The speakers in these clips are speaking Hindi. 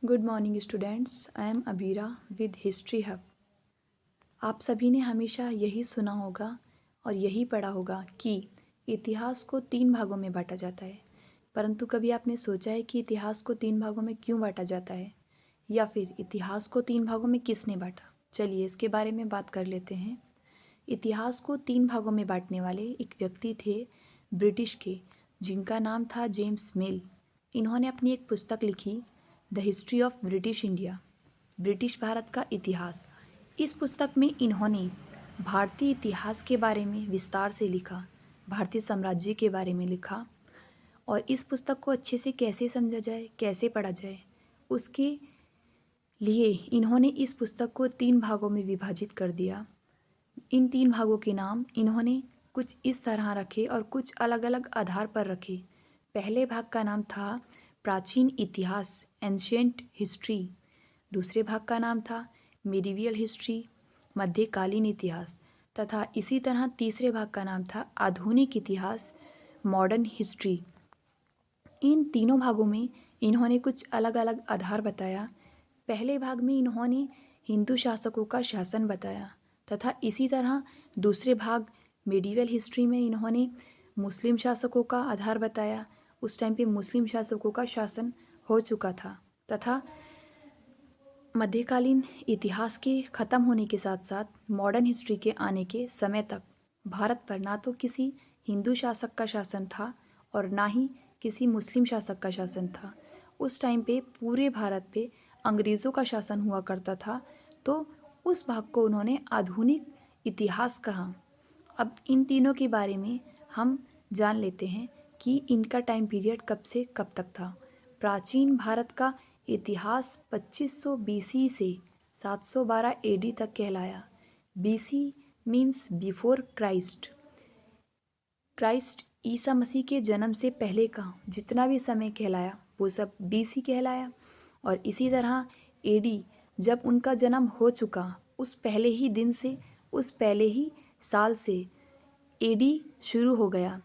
Good morning students, I am Abira with history hub. आप सभी ने हमेशा यही सुना होगा और यही पढ़ा होगा कि इतिहास को 3 भागों में बांटा जाता है। परंतु कभी आपने सोचा है कि इतिहास को 3 भागों में क्यों बांटा जाता है, या फिर इतिहास को 3 भागों में किसने बांटा? चलिए इसके बारे में बात कर लेते हैं। इतिहास को 3 भागों में बांटने वाले एक व्यक्ति थे ब्रिटिश के, जिनका नाम था जेम्स मिल। इन्होंने अपनी एक पुस्तक लिखी, the history of British India, British Bharat का इतिहास। इस पुस्तक में इन्होंने भारतीय इतिहास के बारे में विस्तार से लिखा, भारतीय साम्राज्य के बारे में लिखा, और इस पुस्तक को अच्छे से कैसे समझा जाए, कैसे पढ़ा जाए, उसके लिए इन्होंने इस पुस्तक को 3 भागों में विभाजित कर दिया। इन 3 भागों के नाम इन्होंने कुछ इस तरह रखे और कुछ अलग अलग आधार पर रखे। पहले भाग का नाम था प्राचीन इतिहास, एंशिएंट हिस्ट्री। दूसरे भाग का नाम था मिडिवियल हिस्ट्री, मध्यकालीन इतिहास। तथा इसी तरह तीसरे भाग का नाम था आधुनिक इतिहास, मॉडर्न हिस्ट्री। इन तीनों भागों में इन्होंने कुछ अलग अलग आधार बताया। पहले भाग में इन्होंने हिंदू शासकों का शासन बताया, तथा इसी तरह दूसरे भाग मिडिवल हिस्ट्री में इन्होंने मुस्लिम शासकों का आधार बताया। उस टाइम पे मुस्लिम शासकों का शासन हो चुका था। तथा मध्यकालीन इतिहास के ख़त्म होने के साथ साथ मॉडर्न हिस्ट्री के आने के समय तक भारत पर ना तो किसी हिंदू शासक का शासन था और ना ही किसी मुस्लिम शासक का शासन था। उस टाइम पे पूरे भारत पे अंग्रेज़ों का शासन हुआ करता था। तो उस भाग को उन्होंने आधुनिक इतिहास कहा। अब इन तीनों के बारे में हम जान लेते हैं कि इनका टाइम पीरियड कब से कब तक था। प्राचीन भारत का इतिहास 2500 BC से 712 AD तक कहलाया। BC means before Christ. Christ ईसा मसीह के जन्म से पहले का जितना भी समय कहलाया वो सब BC कहलाया। और इसी तरह AD जब उनका जन्म हो चुका, उस पहले ही दिन से, उस पहले ही साल से AD शुरू हो गया,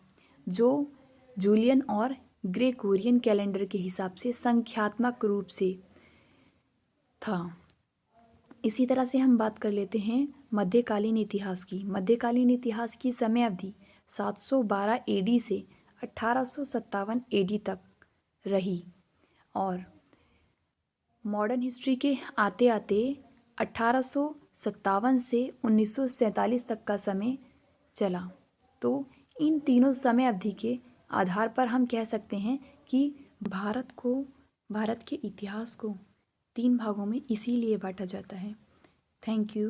जो जूलियन और ग्रेगोरियन कैलेंडर के हिसाब से संख्यात्मक रूप से था। इसी तरह से हम बात कर लेते हैं मध्यकालीन इतिहास की। मध्यकालीन इतिहास की समय अवधि 712 AD से 1857 AD तक रही। और मॉडर्न हिस्ट्री के आते आते 1857 से 1947 तक का समय चला। तो इन तीनों समय अवधि के आधार पर हम कह सकते हैं कि भारत के इतिहास को 3 भागों में इसीलिए बांटा जाता है। Thank you.